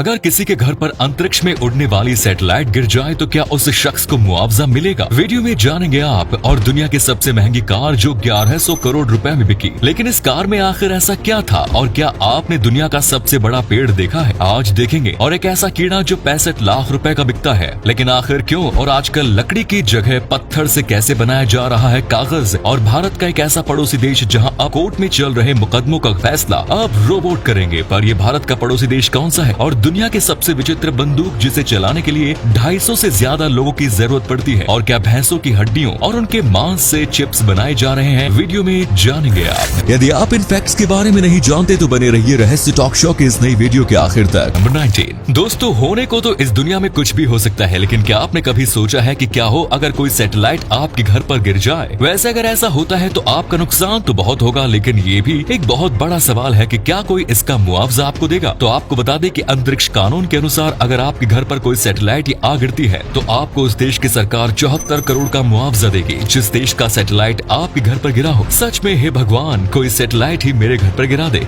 अगर किसी के घर पर अंतरिक्ष में उड़ने वाली सैटेलाइट गिर जाए तो क्या उस शख्स को मुआवजा मिलेगा? वीडियो में जानेंगे आप। और दुनिया की सबसे महंगी कार जो 1100 करोड़ रुपए में बिकी, लेकिन इस कार में आखिर ऐसा क्या था? और क्या आपने दुनिया का सबसे बड़ा पेड़ देखा है? आज देखेंगे। और एक ऐसा कीड़ा जो 65 लाख रुपए का बिकता है, लेकिन आखिर क्यों? और आजकल लकड़ी की जगह पत्थर से कैसे बनाया जा रहा है कागज? और भारत का एक ऐसा पड़ोसी देश जहां अब कोर्ट में चल रहे मुकदमों का फैसला अब रोबोट करेंगे। पर ये भारत का पड़ोसी देश कौन सा है? और दुनिया की सबसे विचित्र बंदूक जिसे चलाने के लिए 250 से ज्यादा लोगों की जरूरत पड़ती है। और क्या भैंसों की हड्डियों और उनके मांस से चिप्स बनाए जा रहे हैं? वीडियो में जानेंगे आप। यदि आप इन फैक्ट्स के बारे में नहीं जानते तो बने रहिए रहस्य टॉक शो के इस नई वीडियो के आखिर तक। नंबर 19। दोस्तों, होने को तो इस दुनिया में कुछ भी हो सकता है, लेकिन क्या आपने कभी सोचा है कि क्या हो अगर कोई सैटेलाइट आपके घर पर गिर जाए? वैसे अगर ऐसा होता है तो आपका नुकसान तो बहुत होगा, लेकिन ये भी एक बहुत बड़ा सवाल है कि क्या कोई इसका मुआवजा आपको देगा? तो आपको बता दें कि अंतरिक्ष कानून के अनुसार अगर आपके घर पर कोई सैटेलाइट आ गिरती है तो आपको उस देश की सरकार 74 करोड़ का मुआवजा देगी, जिस देश का सैटेलाइट आपके घर पर गिरा हो। सच में हे भगवान, कोई सैटेलाइट ही मेरे घर पर गिरा दे।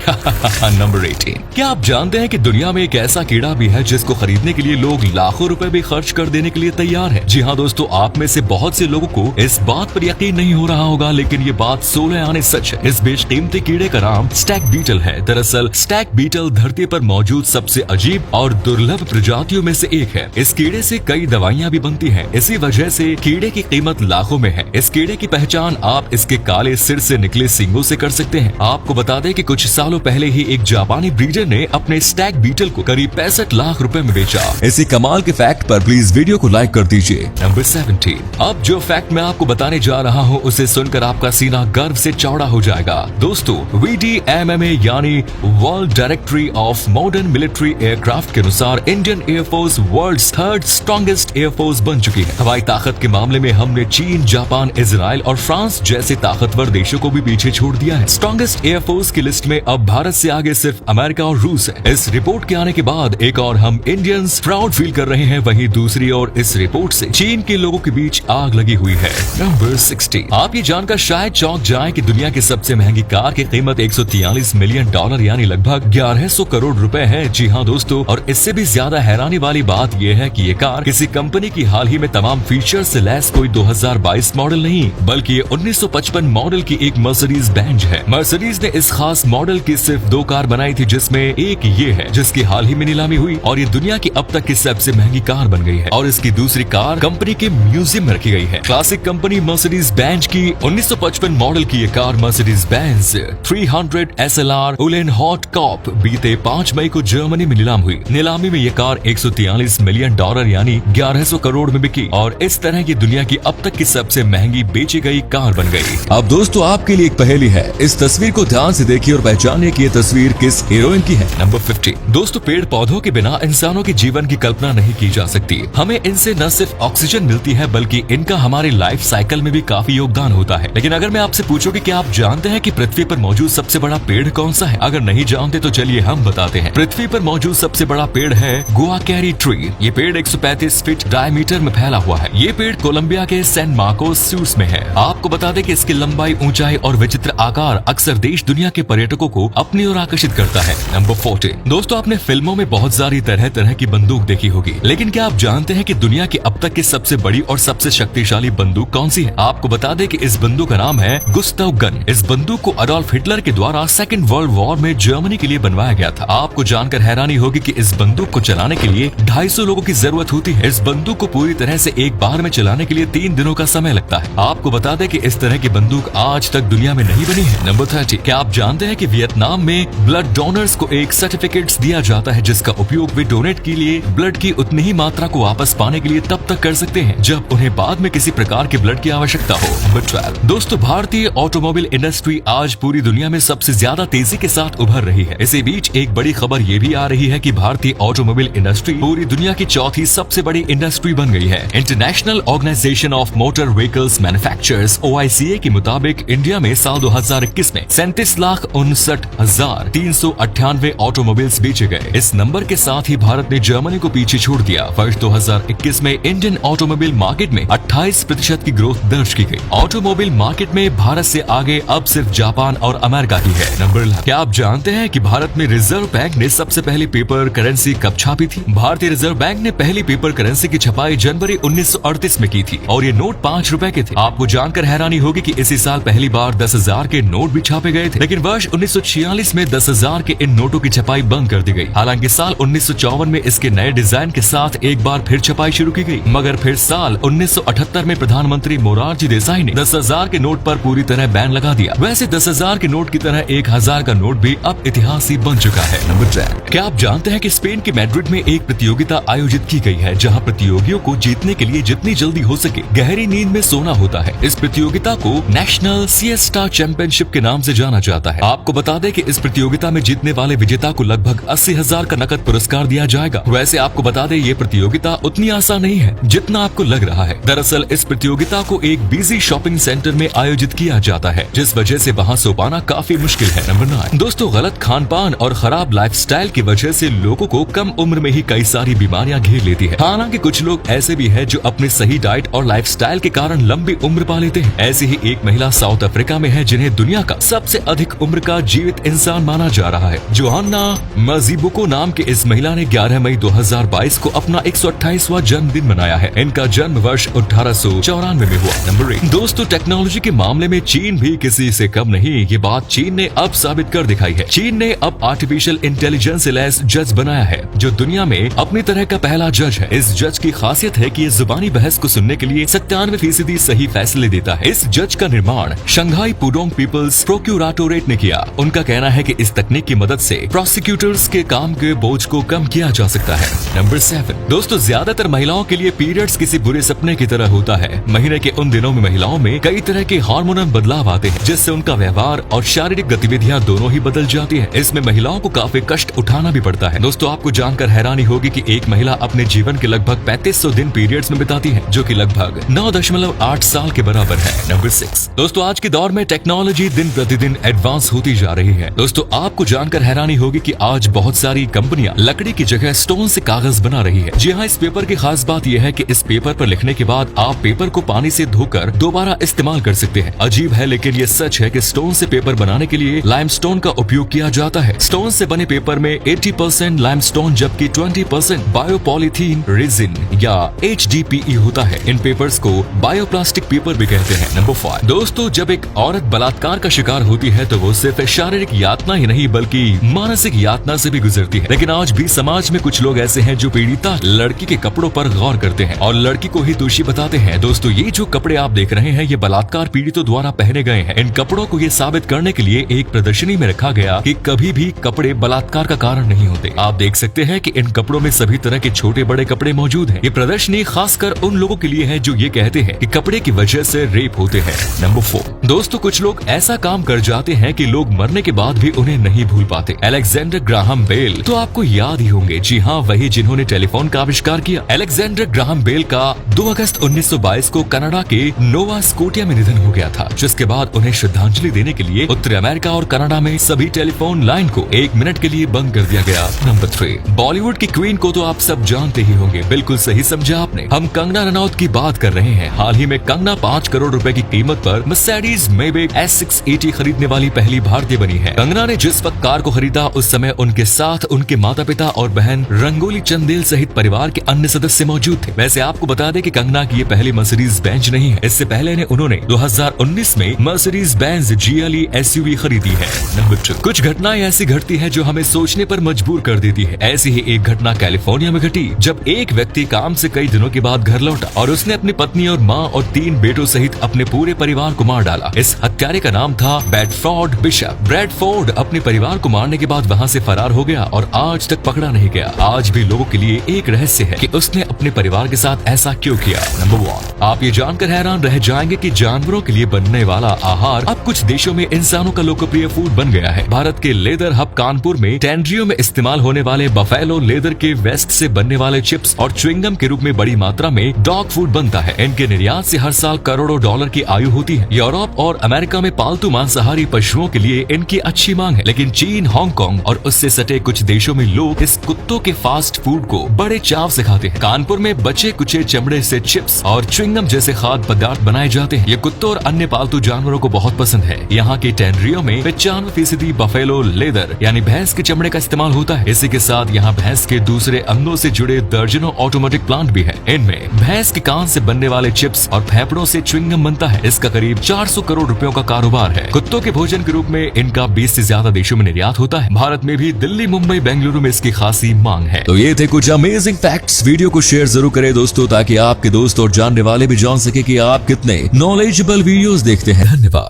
नंबर 18। क्या आप जानते हैं कि दुनिया में एक ऐसा कीड़ा भी है जिसको खरीदने के लिए लोग लाखों रुपए भी खर्च कर देने के लिए तैयार है? जी हाँ दोस्तों, आप में से बहुत से लोगों को इस बात पर यकीन नहीं हो रहा होगा, लेकिन ये बात 16 आने सच है। इस बेशकीमती कीड़े का नाम स्टैग बीटल है। दरअसल स्टैग बीटल धरती पर मौजूद सबसे अजीब और दुर्लभ प्रजातियों में से एक है। इस कीड़े से कई दवाइयाँ भी बनती हैं। इसी वजह से कीड़े की कीमत लाखों में है। इस कीड़े की पहचान आप इसके काले सिर से निकले सींगों से कर सकते हैं। आपको बता दें कि कुछ सालों पहले ही एक जापानी ब्रीडर ने अपने स्टैग बीटल को करीब 65 लाख रुपए में बेचा। इसी कमाल के फैक्ट पर प्लीज वीडियो को लाइक कर दीजिए। नंबर 17। अब जो फैक्ट मैं आपको बताने जा रहा हूँ उसे सुनकर आपका सीना गर्व से चौड़ा हो जाएगा। दोस्तों, VDMMA यानी world directory of modern military aircraft के अनुसार Indian air force world's 3rd strongest air force बन चुकी है। हवाई ताकत के मामले में हमने चीन, जापान, इजराइल और फ्रांस जैसे ताकतवर देशों को भी पीछे छोड़ दिया है। स्ट्रॉन्गेस्ट एयरफोर्स की लिस्ट में अब भारत से आगे सिर्फ अमेरिका और रूस है। इस रिपोर्ट के आने के बाद एक और हम इंडियंस प्राउड फील कर रहे हैं, वहीं दूसरी ओर इस रिपोर्ट से चीन के लोगों के बीच आग लगी हुई है। नंबर 16। आप ये जानकर शायद चौंक जाएं कि दुनिया की सबसे महंगी कार की कीमत 143 मिलियन डॉलर यानी लगभग 1100 करोड़ रुपए है। जी हाँ दोस्तों, और इससे भी ज्यादा हैरानी वाली बात यह है कि ये कार किसी कंपनी की हाल ही में तमाम फीचर से लैस कोई 2022 मॉडल नहीं, बल्कि ये 1955 मॉडल की एक मर्सिडीज बेंज है। मर्सिडीज ने इस खास मॉडल की सिर्फ 2 कार बनाई थी, जिसमें एक ये है जिसकी हाल ही में नीलामी हुई और ये दुनिया की अब तक की सबसे महंगी कार बन गई है। और इसकी दूसरी कार कंपनी के म्यूजियम में रखी गई है। क्लासिक कंपनी मर्सिडीज बेंज की 1955 मॉडल की ये car Mercedes Benz 300 SLR Uhlenhaut हॉट कॉप बीते 5 मई को जर्मनी में नीलाम हुई। नीलामी में ये कार 143 मिलियन डॉलर यानी 1100 करोड़ में बिकी और इस तरह की दुनिया की अब तक की सबसे महंगी बेची गई कार बन गई। अब दोस्तों, आपके लिए एक पहेली है। इस तस्वीर को ध्यान से देखिए और पहचानिए कि ये तस्वीर किस हीरोइन की है। नंबर 50। दोस्तों, पेड़ पौधों के बिना इंसानों के जीवन की कल्पना नहीं की जा सकती। हमें इनसे न सिर्फ ऑक्सीजन मिलती है बल्कि इनका हमारे लाइफ साइकिल में भी काफी योगदान होता है। लेकिन अगर मैं आपसे पूछूं कि क्या आप जानते हैं कि पृथ्वी पर मौजूद सबसे बड़ा पेड़ कौन सा है? अगर नहीं जानते तो चलिए हम बताते हैं। पृथ्वी पर मौजूद सबसे बड़ा पेड़ है गुआकैरी ट्री। ये पेड़ 135 फीट डायमीटर में फैला हुआ है। ये पेड़ कोलंबिया के सैन मार्कोस सूट्स में है। आपको बता दें कि इसकी लंबाई, ऊंचाई और विचित्र आकार अक्सर देश दुनिया के पर्यटकों को अपनी ओर आकर्षित करता है। नंबर 14। दोस्तों, आपने फिल्मों में बहुत सारी तरह तरह की बंदूक देखी होगी, लेकिन क्या आप जानते हैं कि दुनिया की अब तक की सबसे बड़ी और सबसे शक्तिशाली बंदूक कौन सी है? आपको बता दें कि इस बंदूक का नाम है गुस्ताव गन। इस बंदूक को अडोल्फ हिटलर के द्वारा 2nd वर्ल्ड वॉर में जर्मनी के लिए बनवाया गया था। आपको जानकर हैरानी होगी कि इस बंदूक को चलाने के लिए 250 लोगों की जरूरत होती है। इस बंदूक को पूरी तरह से एक बार में चलाने के लिए 3 दिनों का समय लगता है। आपको बता दें कि इस तरह की बंदूक आज तक दुनिया में नहीं बनी है। नंबर 30। क्या आप जानते हैं कि वियतनाम में ब्लड डोनर्स को एक सर्टिफिकेट दिया जाता है जिसका उपयोग वे डोनेट के लिए ब्लड की उतनी ही मात्रा को वापस पाने के लिए तब तक कर सकते हैं जब उन्हें बाद में किसी प्रकार के ब्लड की आवश्यकता हो। नंबर 12। दोस्तों, भारतीय ऑटोमोबाइल इंडस्ट्री आज पूरी दुनिया में सबसे ज्यादा तेजी के साथ उभर रही है। इसी बीच एक बड़ी खबर ये भी आ रही है कि भारतीय ऑटोमोबाइल इंडस्ट्री पूरी दुनिया की 4थी सबसे बड़ी इंडस्ट्री बन गई है। International Organization of Motor Vehicles Manufacturers OICA के मुताबिक इंडिया में साल 2021 में 37,59,398 ऑटोमोबाइल्स बेचे गए। इस नंबर के साथ ही भारत ने जर्मनी को पीछे छोड़ दिया। वर्ष 2021 में इंडियन ऑटोमोबाइल मार्केट में 28% की ग्रोथ दर्ज की गई। ऑटोमोबाइल मार्केट में भारत से आगे अब सिर्फ जापान और अमेरिका की है। नंबर। क्या आप जानते हैं कि भारत में रिजर्व बैंक ने सबसे पहले पेपर करेंसी कब छापी थी? भारतीय रिजर्व बैंक ने पहली पेपर करेंसी की छपाई जनवरी 1938 में की थी और ये नोट 5 रुपए के थे। आपको जानकर हैरानी होगी कि इसी साल पहली बार 10,000 के नोट भी छापे गए थे, लेकिन वर्ष 1946 में 10,000 के इन नोटों की छपाई बंद कर दी गई। हालांकि साल 1954 में इसके नए डिजाइन के साथ एक बार फिर छपाई शुरू की गई, मगर फिर साल 1978 में प्रधानमंत्री मोरारजी देसाई ने 10,000 के नोट पर पूरी तरह बैन लगा दिया। वैसे 10,000 के नोट की तरह 1,000 का नोट भी अब इतिहास ही बन चुका है। नंबर 10। क्या आप जानते हैं कि स्पेन के मैड्रिड में एक प्रतियोगिता आयोजित की गई है जहां प्रतियोगियों को जीतने के लिए जितनी जल्दी हो सके गहरी नींद में सोना होता है। इस प्रतियोगिता को नेशनल सिएस्टा चैंपियनशिप के नाम से जाना जाता है। आपको बता दें कि इस प्रतियोगिता में जीतने वाले विजेता को लगभग 80,000 का नकद पुरस्कार दिया जाएगा। वैसे आपको बता दें ये प्रतियोगिता उतनी आसान नहीं है जितना आपको लग रहा है। दरअसल इस प्रतियोगिता को एक बिजी शॉपिंग सेंटर में आयोजित किया जाता है, जिस वजह से वहाँ सो पाना काफी मुश्किल है। नंबर 9। दोस्तों, गलत खान पान और खराब लाइफस्टाइल की वजह से लोगों को कम उम्र में ही कई सारी बीमारियां घेर लेती है। हालांकि कुछ लोग ऐसे भी हैं जो अपने सही डाइट और लाइफस्टाइल के कारण लंबी उम्र पा लेते हैं। ऐसी ही एक महिला साउथ अफ्रीका में है जिन्हें दुनिया का सबसे अधिक उम्र का जीवित इंसान माना जा रहा है। जोहाना मजीबुको नाम के इस महिला ने 11 मई 2022 को अपना 128वां जन्मदिन मनाया है। इनका जन्म वर्ष 1894 में हुआ। नंबर 1। दोस्तों, टेक्नोलॉजी के मामले में चीन भी किसी से कम नहीं, ये बात चीन ने अब साबित कर दिखाई है। चीन ने अब आर्टिफिशियल इंटेलिजेंस लैस जज बनाया है जो दुनिया में अपनी तरह का पहला जज है। इस जज की खासियत है कि ये जुबानी बहस को सुनने के लिए 97% सही फैसले देता है। इस जज का निर्माण शंघाई पुडोंग पीपल्स प्रोक्यूराटोरेट ने किया। उनका कहना है कि इस तकनीक की मदद से प्रोसिक्यूटर्स के काम के बोझ को कम किया जा सकता है। नंबर 7। दोस्तों, ज्यादातर महिलाओं के लिए पीरियड्स किसी बुरे सपने की तरह होता है। महीने के उन दिनों में महिलाओं में कई तरह के हार्मोनल बदलाव आते हैं, जिससे उनका व्यवहार और शारीरिक गतिविधियां दोनों ही बदल जाती है। इसमें महिलाओं को काफी कष्ट उठाना भी पड़ता है। दोस्तों, आपको जानकर हैरानी होगी कि एक महिला अपने जीवन के लगभग 3500 दिन पीरियड्स में बिताती है, जो कि लगभग 9.8 साल के बराबर है। नंबर 6। दोस्तों, आज के दौर में टेक्नोलॉजी दिन प्रतिदिन एडवांस होती जा रही है। दोस्तों, आपको जानकर हैरानी होगी कि आज बहुत सारी कंपनियां लकड़ी की जगह स्टोन से कागज बना रही है। जी हाँ, इस पेपर की खास बात यह है कि इस पेपर पर लिखने के बाद आप पेपर को पानी से धोकर दोबारा इस्तेमाल कर सकते हैं। अजीब है, लेकिन ये सच है कि स्टोन से पेपर बनाने के लिए लाइमस्टोन का उपयोग किया जाता है। स्टोन से बने पेपर में 80% लाइमस्टोन जबकि 20% बायोपॉलीथीन रेजिन या HDPE होता है। इन पेपर्स को बायोप्लास्टिक पेपर भी कहते हैं। नंबर 5। दोस्तों, जब एक औरत बलात्कार का शिकार होती है तो वो सिर्फ शारीरिक यातना ही नहीं बल्कि मानसिक यातना से भी गुजरती है। लेकिन आज भी समाज में कुछ लोग ऐसे हैं जो पीड़िता लड़की के कपड़ों पर गौर करते हैं और लड़की को ही दोषी बताते हैं। दोस्तों, ये जो कपड़े आप देख रहे हैं ये बलात्कार पीड़ितों द्वारा पहने गए हैं। इन कपड़ों को ये साबित करने के लिए एक प्रदर्शनी में रखा गया कि कभी भी कपड़े बलात्कार का कारण नहीं होते। आप देख सकते हैं कि इन कपड़ों में सभी तरह के छोटे बड़े कपड़े मौजूद हैं। ये प्रदर्शनी खासकर उन लोगों के लिए है जो ये कहते हैं कि कपड़े की वजह से रेप होते हैं। नंबर 4। दोस्तों, कुछ लोग ऐसा काम कर जाते हैं कि लोग मरने के बाद भी उन्हें नहीं भूल पाते। अलेक्जेंडर ग्राहम बेल तो आपको याद ही होंगे। जी हाँ, वही जिन्होंने टेलीफोन का आविष्कार किया। अलेक्जेंडर ग्राहम बेल का 2 अगस्त 1922 को कनाडा के नोवा स्कोटिया में निधन हो गया था, जिसके बाद उन्हें श्रद्धांजलि देने के लिए उत्तरी अमेरिका और कनाडा में सभी टेलीफोन लाइन को 1 मिनट के लिए बंद कर दिया गया। नंबर 3। बॉलीवुड की क्वीन को तो आप सब जानते ही होंगे। बिल्कुल सही समझा आपने। हम कंगना रनौत की बात कर रहे हैं। हाल ही में कंगना 5 करोड़ रुपए की कीमत पर मर्सिडीज मेybach S680 खरीदने वाली पहली भारतीय बनी है। कंगना ने जिस वक्त कार को खरीदा उस समय उनके साथ उनके माता पिता और बहन रंगोली चंदेल सहित परिवार के अन्य सदस्य मौजूद थे। वैसे आपको बता दें कि कंगना की ये पहली मर्सिडीज बेंज नहीं है। इससे पहले उन्होंने 2019 में मर्सिडीज बेंज GLE SUV खरीदी है। नंबर 2। कुछ घटनाएं ऐसी घटती है जो हमें सोचने पर मजबूर कर देती है। ऐसी ही एक घटना कैलिफोर्निया में घटी जब एक व्यक्ति काम से कई दिनों के बाद घर लौटा और उसने अपनी पत्नी और माँ और 3 बेटों सहित अपने पूरे परिवार को मार डाला। इस हत्यारे का नाम था ब्रैडफोर्ड बिशप। ब्रैडफोर्ड अपने परिवार को मारने के बाद वहाँ से फरार हो गया और आज तक पकड़ा नहीं गया। आज भी लोगों के लिए एक रहस्य है कि उसने अपने परिवार के साथ ऐसा क्यों किया। नंबर 1। आप ये जानकर हैरान रह जाएंगे कि जानवरों के लिए बनने वाला आहार अब कुछ देशों में इंसानों का लोकप्रिय फूड बन गया है। भारत के लेदर हब कानपुर में टेंड्रियो में इस्तेमाल होने वाले बफेलो लेदर के वेस्ट से बनने वाले चिप्स और च्युइंगम के रूप में बड़ी मात्रा में डॉग फूड बनता है। इनके निर्यात से हर साल करोड़ों डॉलर की आयु होती है। यूरोप और अमेरिका में पालतू मांसाहारी पशुओं के लिए इनकी अच्छी मांग है, लेकिन चीन, हांगकांग और उससे सटे कुछ देशों में लोग इस कुत्तों के फास्ट फूड को बड़े चाव से खाते हैं। कानपुर में बचे कुचे चमड़े से चिप्स और च्युइंगम जैसे खाद्य पदार्थ बनाए जाते हैं। ये कुत्तों और अन्य पालतू जानवरों को बहुत पसंद है। यहाँ के टेंड्रियो में 95% बफेलो लेदर यानी भैंस के चमड़े का इस्तेमाल होता है। इसी के साथ यहाँ भैंस के दूसरे अंगों से जुड़े दर्जनों ऑटोमेटिक प्लांट भी है। इनमें भैंस के कान से बनने वाले चिप्स और फेफड़ों से च्युइंगम बनता है। इसका करीब 400 करोड़ रुपयों का कारोबार है। कुत्तों के भोजन के रूप में इनका 20 से ज्यादा देशों में निर्यात होता है। भारत में भी दिल्ली, मुंबई, बेंगलुरु में इसकी खासी मांग है। तो ये थे कुछ अमेजिंग फैक्ट्स। वीडियो को शेयर जरूर करें दोस्तों, ताकि आपके दोस्त और जानने वाले भी जान सके कि आप कितने नॉलेजेबल वीडियोस देखते हैं। धन्यवाद।